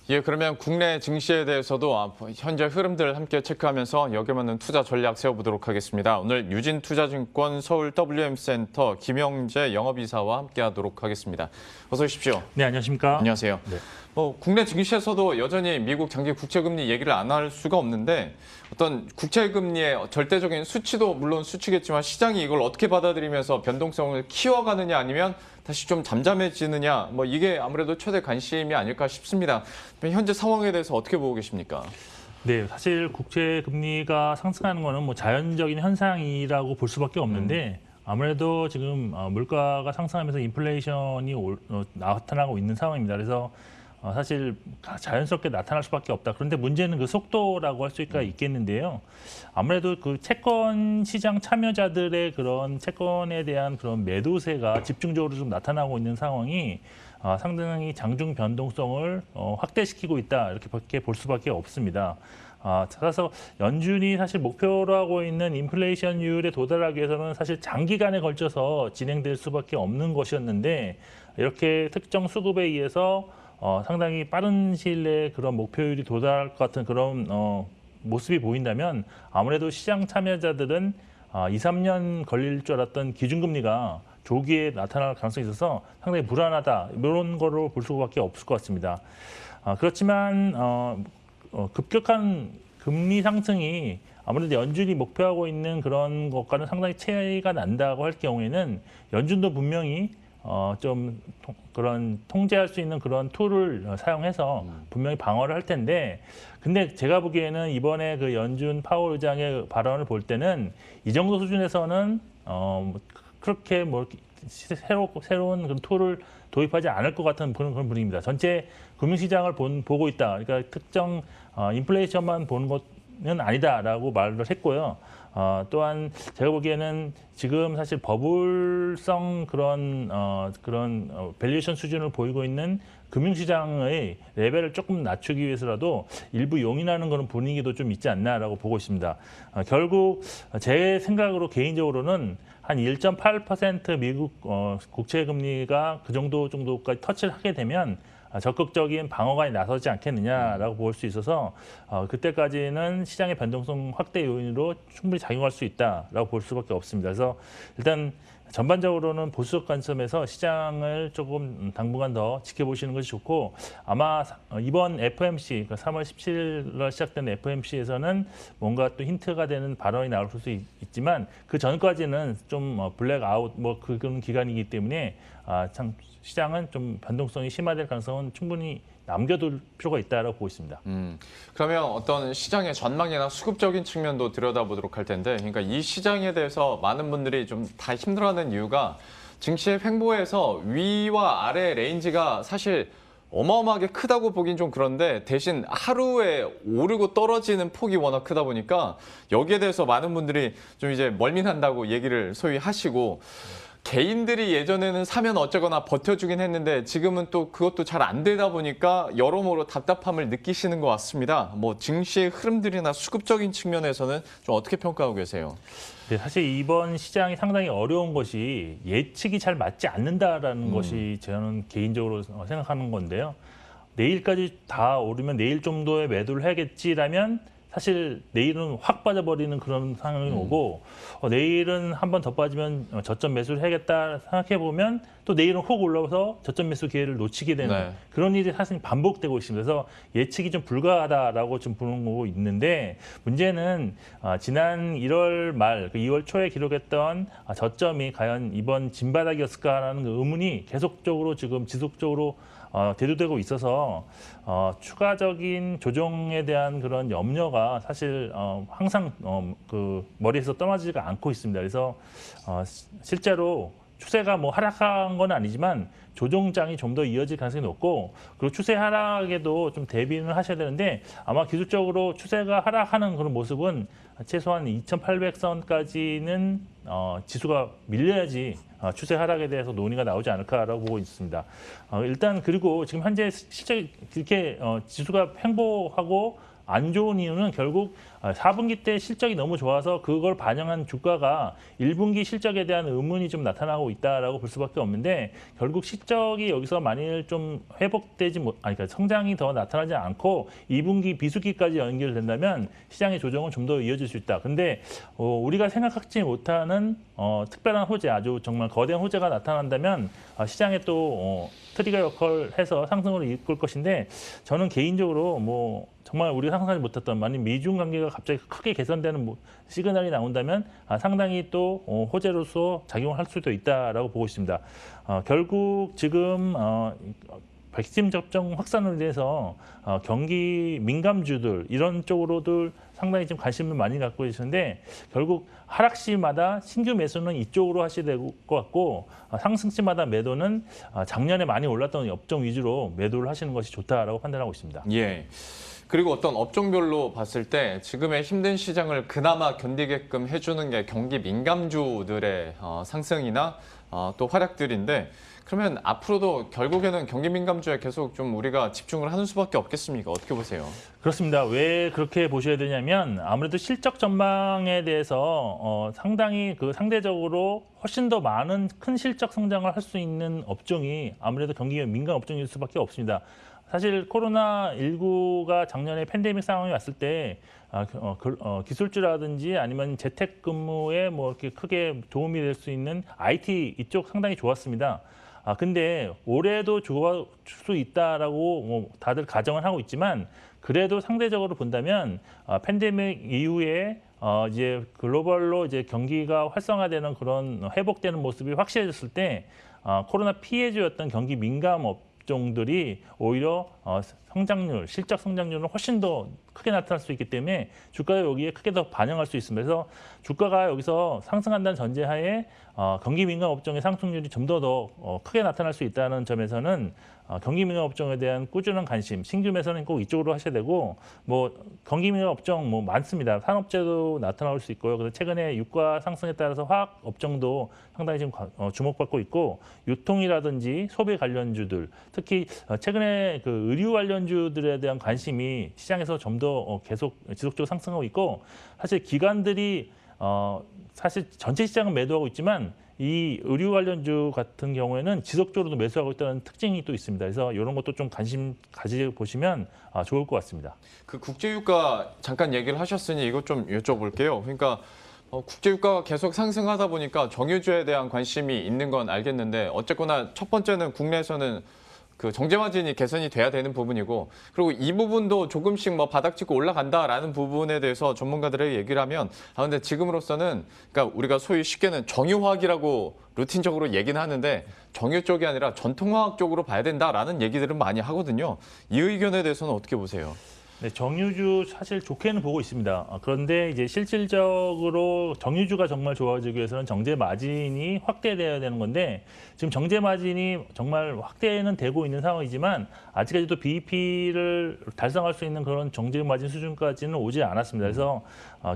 예, 그러면 국내 증시에 대해서도 현재 흐름들을 함께 체크하면서 여기에 맞는 투자 전략 세워보도록 하겠습니다. 오늘 유진투자증권 서울 WM센터 김영재 영업이사와 함께하도록 하겠습니다. 어서 오십시오. 네, 안녕하십니까? 안녕하세요. 네. 국내 증시에서도 여전히 미국 장기 국채금리 얘기를 안 할 수가 없는데 어떤 국채금리의 절대적인 수치도 물론 수치겠지만 시장이 이걸 어떻게 받아들이면서 변동성을 키워가느냐 아니면 다시 좀 잠잠해지느냐 이게 아무래도 최대 관심이 아닐까 싶습니다. 현재 상황에 대해서 어떻게 보고 계십니까? 네, 사실 국채 금리가 상승하는 거는 뭐 자연적인 현상이라고 볼 수밖에 없는데 아무래도 지금 물가가 상승하면서 인플레이션이 나타나고 있는 상황입니다. 그래서 사실 자연스럽게 나타날 수밖에 없다. 그런데 문제는 그 속도라고 할 수가 있겠는데요. 아무래도 그 채권 시장 참여자들의 그런 채권에 대한 그런 매도세가 집중적으로 좀 나타나고 있는 상황이 상당히 장중 변동성을 확대시키고 있다. 이렇게밖에 볼 수밖에 없습니다. 따라서 연준이 사실 목표로 하고 있는 인플레이션율에 도달하기 위해서는 사실 장기간에 걸쳐서 진행될 수밖에 없는 것이었는데 이렇게 특정 수급에 의해서 상당히 빠른 시일 내에 그런 목표율이 도달할 것 같은 그런 모습이 보인다면 아무래도 시장 참여자들은 2, 3년 걸릴 줄 알았던 기준금리가 조기에 나타날 가능성이 있어서 상당히 불안하다. 이런 거로 볼 수밖에 없을 것 같습니다. 그렇지만 급격한 금리 상승이 아무래도 연준이 목표하고 있는 그런 것과는 상당히 차이가 난다고 할 경우에는 연준도 분명히 좀 그런 통제할 수 있는 그런 툴을 사용해서 분명히 방어를 할 텐데, 근데 제가 보기에는 이번에 그 연준 파월 의장의 발언을 볼 때는 이 정도 수준에서는 그렇게 새로운 그런 툴을 도입하지 않을 것 같은 그런 분위기입니다. 전체 금융시장을 보고 있다. 그러니까 특정 인플레이션만 보는 것은 아니다라고 말을 했고요. 또한 제가 보기에는 지금 사실 버블성 그런 밸류에이션 수준을 보이고 있는 금융시장의 레벨을 조금 낮추기 위해서라도 일부 용인하는 그런 분위기도 좀 있지 않나라고 보고 있습니다. 결국 제 생각으로 개인적으로는 한 1.8% 미국 국채 금리가 그 정도까지 터치를 하게 되면 적극적인 방어가 나서지 않겠느냐라고 볼 수 있어서 그때까지는 시장의 변동성 확대 요인으로 충분히 작용할 수 있다라고 볼 수밖에 없습니다. 그래서 일단 전반적으로는 보수적 관점에서 시장을 조금 당분간 더 지켜보시는 것이 좋고, 아마 이번 FOMC, 그러니까 3월 17일 시작된 FOMC에서는 뭔가 또 힌트가 되는 발언이 나올 수 있지만 그 전까지는 좀 블랙아웃 그런 기간이기 때문에 참 시장은 좀 변동성이 심화될 가능성은 충분히 남겨둘 필요가 있다고 보고 있습니다. 그러면 어떤 시장의 전망이나 수급적인 측면도 들여다보도록 할 텐데, 그러니까 이 시장에 대해서 많은 분들이 좀 다 힘들어하는 이유가 증시의 횡보에서 위와 아래 레인지가 사실 어마어마하게 크다고 보긴 좀 그런데 대신 하루에 오르고 떨어지는 폭이 워낙 크다 보니까 여기에 대해서 많은 분들이 좀 이제 멀미난다고 얘기를 소위 하시고, 개인들이 예전에는 사면 어쩌거나 버텨주긴 했는데 지금은 또 그것도 잘 안 되다 보니까 여러모로 답답함을 느끼시는 것 같습니다. 증시의 흐름들이나 수급적인 측면에서는 좀 어떻게 평가하고 계세요? 네, 사실 이번 시장이 상당히 어려운 것이 예측이 잘 맞지 않는다라는 것이 저는 개인적으로 생각하는 건데요. 내일까지 다 오르면 내일 정도의 매도를 해야겠지라면 사실 내일은 확 빠져버리는 그런 상황이 오고, 내일은 한 번 더 빠지면 저점 매수를 해야겠다 생각해보면 또 내일은 훅 올라와서 저점 매수 기회를 놓치게 되는 그런 일이 사실 반복되고 있습니다. 그래서 예측이 좀 불가하다라고 좀 보는 거고 있는데, 문제는 지난 1월 말, 2월 초에 기록했던 저점이 과연 이번 진바닥이었을까라는 그 의문이 계속적으로 지금 지속적으로 대두되고 있어서 추가적인 조정에 대한 그런 염려가 사실 항상 그 머리에서 떠나지가 않고 있습니다. 그래서 실제로 추세가 하락한 건 아니지만 조정장이 좀 더 이어질 가능성이 높고, 그리고 추세 하락에도 좀 대비는 하셔야 되는데 아마 기술적으로 추세가 하락하는 그런 모습은 최소한 2,800선까지는 지수가 밀려야지 추세 하락에 대해서 논의가 나오지 않을까라고 보고 있습니다. 일단 그리고 지금 현재 실제 이렇게 지수가 횡보하고 안 좋은 이유는 결국 4분기 때 실적이 너무 좋아서 그걸 반영한 주가가 1분기 실적에 대한 의문이 좀 나타나고 있다라고 볼 수밖에 없는데 결국 실적이 여기서 만일 좀 회복되지 그러니까 성장이 더 나타나지 않고 2분기 비수기까지 연결된다면 시장의 조정은 좀 더 이어질 수 있다. 근데 우리가 생각하지 못하는 특별한 호재, 아주 정말 거대한 호재가 나타난다면 시장에 또 트리거 역할을 해서 상승으로 이끌 것인데 저는 개인적으로 뭐 정말 우리가 상상하지 못했던 만약 미중 관계가 갑자기 크게 개선되는 시그널이 나온다면 상당히 또 호재로서 작용을 할 수도 있다라고 보고 있습니다. 결국 지금 백신 접종 확산으로 인해서 경기 민감주들 이런 쪽으로도 상당히 좀 관심을 많이 갖고 계시는데 결국 하락시마다 신규 매수는 이쪽으로 하셔야 될 것 같고 상승시마다 매도는 작년에 많이 올랐던 업종 위주로 매도를 하시는 것이 좋다라고 판단하고 있습니다. 예. 그리고 어떤 업종별로 봤을 때 지금의 힘든 시장을 그나마 견디게끔 해주는 게 경기 민감주들의 상승이나 또 활약들인데 그러면 앞으로도 결국에는 경기 민감주에 계속 좀 우리가 집중을 하는 수밖에 없겠습니까? 어떻게 보세요? 그렇습니다. 왜 그렇게 보셔야 되냐면 아무래도 실적 전망에 대해서 상당히 상대적으로 훨씬 더 많은 큰 실적 성장을 할 수 있는 업종이 아무래도 경기 민감 업종일 수밖에 없습니다. 사실 코로나19가 작년에 팬데믹 상황이 왔을 때 기술주라든지 아니면 재택근무에 뭐 이렇게 크게 도움이 될 수 있는 IT 이쪽 상당히 좋았습니다. 근데 올해도 좋을 수 있다라고 뭐 다들 가정을 하고 있지만 그래도 상대적으로 본다면 팬데믹 이후에 이제 글로벌로 이제 경기가 활성화되는 그런 회복되는 모습이 확실해졌을 때 코로나 피해주였던 경기 민감 업종들이 오히려 성장률, 실적 성장률은 훨씬 더 크게 나타날 수 있기 때문에 주가가 여기에 크게 더 반영할 수 있습니다. 그래서 주가가 여기서 상승한다는 전제하에 경기 민감 업종의 상승률이 좀 더 크게 나타날 수 있다는 점에서는 경기 민감 업종에 대한 꾸준한 관심, 신규 매수는 꼭 이쪽으로 하셔야 되고 뭐 경기 민감 업종 뭐 많습니다. 산업재도 나타날 수 있고요. 그래서 최근에 유가 상승에 따라서 화학 업종도 상당히 지금 주목받고 있고 유통이라든지 소비 관련주들, 특히 최근에 그 의류 관련주들에 대한 관심이 시장에서 좀 더 계속 지속적으로 상승하고 있고 사실 기관들이 사실 전체 시장은 매도하고 있지만 이 의류 관련주 같은 경우에는 지속적으로도 매수하고 있다는 특징이 또 있습니다. 그래서 이런 것도 좀 관심 가지고 보시면 좋을 것 같습니다. 그 국제유가 잠깐 얘기를 하셨으니 이것 좀 여쭤볼게요. 그러니까 국제유가가 계속 상승하다 보니까 정유주에 대한 관심이 있는 건 알겠는데 어쨌거나 첫 번째는 국내에서는 그 정제 마진이 개선이 돼야 되는 부분이고 그리고 이 부분도 조금씩 뭐 바닥 찍고 올라간다라는 부분에 대해서 전문가들의 얘기를 하면 근데 지금으로서는 그러니까 우리가 소위 쉽게는 정유화학이라고 루틴적으로 얘기는 하는데 정유 쪽이 아니라 전통화학 쪽으로 봐야 된다라는 얘기들은 많이 하거든요. 이 의견에 대해서는 어떻게 보세요? 네, 정유주 사실 좋게는 보고 있습니다. 그런데 이제 실질적으로 정유주가 정말 좋아지기 위해서는 정제 마진이 확대돼야 되는 건데 지금 정제 마진이 정말 확대는 되고 있는 상황이지만 아직까지도 BEP를 달성할 수 있는 그런 정제 마진 수준까지는 오지 않았습니다. 그래서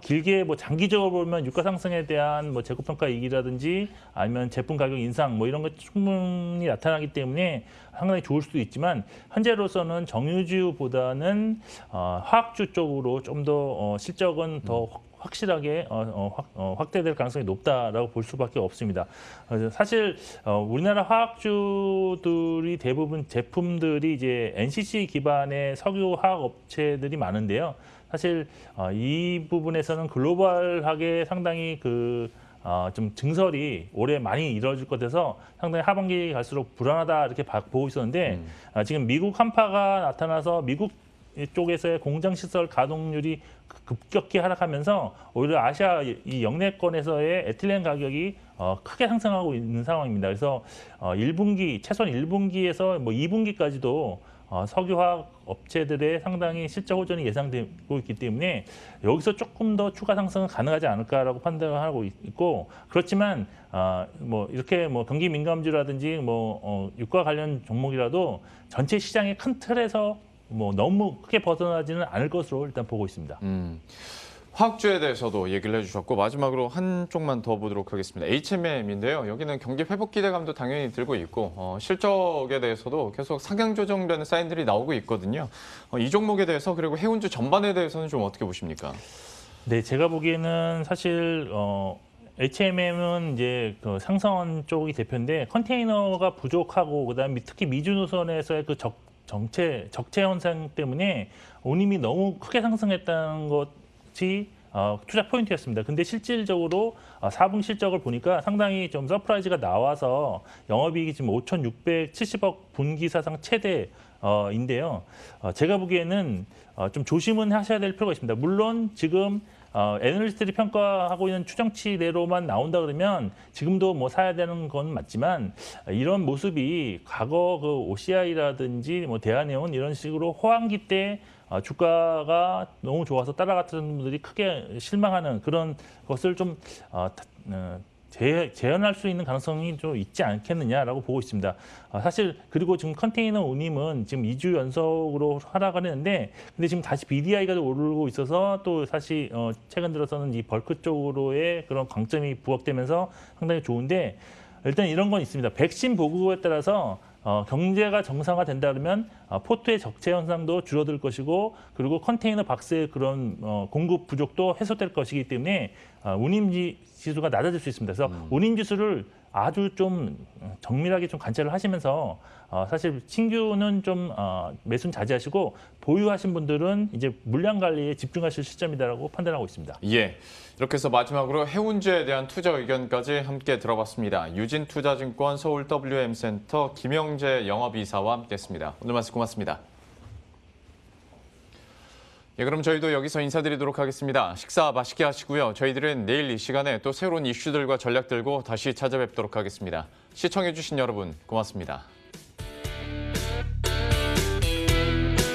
길게 뭐 장기적으로 보면 유가 상승에 대한 뭐 재고평가 이익이라든지 아니면 제품 가격 인상 뭐 이런 것 충분히 나타나기 때문에 상당히 좋을 수도 있지만 현재로서는 정유주보다는 화학주 쪽으로 좀 더 실적은 더 확실하게 확대될 가능성이 높다라고 볼 수밖에 없습니다. 사실 우리나라 화학주들이 대부분 제품들이 이제 NCC 기반의 석유 화학 업체들이 많은데요. 사실 이 부분에서는 글로벌하게 상당히 좀 증설이 올해 많이 이루어질 것 같아서 상당히 하반기 갈수록 불안하다 이렇게 보고 있었는데 지금 미국 한파가 나타나서 미국 쪽에서의 공장 시설 가동률이 급격히 하락하면서 오히려 아시아 이 영내권에서의 에틸렌 가격이 크게 상승하고 있는 상황입니다. 그래서 1분기 최소한 1분기에서 뭐 2분기까지도 석유화학 업체들의 상당히 실적 호전이 예상되고 있기 때문에 여기서 조금 더 추가 상승은 가능하지 않을까라고 판단을 하고 있고 그렇지만 뭐 이렇게 뭐 경기 민감주라든지 뭐 유가 관련 종목이라도 전체 시장의 큰 틀에서 뭐 너무 크게 벗어나지는 않을 것으로 일단 보고 있습니다. 화학주에 대해서도 얘기를 해주셨고 마지막으로 한쪽만 더 보도록 하겠습니다. HMM인데요. 여기는 경기 회복 기대감도 당연히 들고 있고 실적에 대해서도 계속 상향 조정되는 사인들이 나오고 있거든요. 이 종목에 대해서 그리고 해운주 전반에 대해서는 좀 어떻게 보십니까? 네, 제가 보기에는 사실 HMM은 이제 그 상선 쪽이 대표인데 컨테이너가 부족하고 그다음에 특히 미주 노선에서의 그 적체 현상 때문에 운임이 너무 크게 상승했다는 것이 투자 포인트였습니다. 근데 실질적으로 4분 실적을 보니까 상당히 좀 서프라이즈가 나와서 영업이익이 지금 5,670억 분기 사상 최대인데요. 제가 보기에는 좀 조심은 하셔야 될 필요가 있습니다. 물론 지금 애널리스트들이 평가하고 있는 추정치대로만 나온다 그러면 지금도 뭐 사야 되는 건 맞지만 이런 모습이 과거 그 OCI라든지 뭐 대한해운 이런 식으로 호황기 때 주가가 너무 좋아서 따라갔던 분들이 크게 실망하는 그런 것을 좀 재현할 수 있는 가능성이 좀 있지 않겠느냐라고 보고 있습니다. 사실 그리고 지금 컨테이너 운임은 지금 2주 연속으로 하락을 했는데 근데 지금 다시 BDI가 오르고 있어서 또 사실 최근 들어서는 이 벌크 쪽으로의 그런 강점이 부각되면서 상당히 좋은데 일단 이런 건 있습니다. 백신 보급에 따라서 경제가 정상화된다 그러면 포트의 적체 현상도 줄어들 것이고 그리고 컨테이너 박스의 그런 공급 부족도 해소될 것이기 때문에 운임 지수가 낮아질 수 있습니다. 그래서 운임 지수를 아주 좀 정밀하게 좀 관찰을 하시면서 사실 신규는 좀 매수는 자제하시고 보유하신 분들은 이제 물량 관리에 집중하실 시점이다라고 판단하고 있습니다. 예. 이렇게 해서 마지막으로 해운주에 대한 투자 의견까지 함께 들어봤습니다. 유진투자증권 서울 WM센터 김영재 영업이사와 함께했습니다. 오늘 말씀 고맙습니다. 예, 그럼 저희도 여기서 인사드리도록 하겠습니다. 식사 맛있게 하시고요. 저희들은 내일 이 시간에 또 새로운 이슈들과 전략 들고 다시 찾아뵙도록 하겠습니다. 시청해주신 여러분 고맙습니다.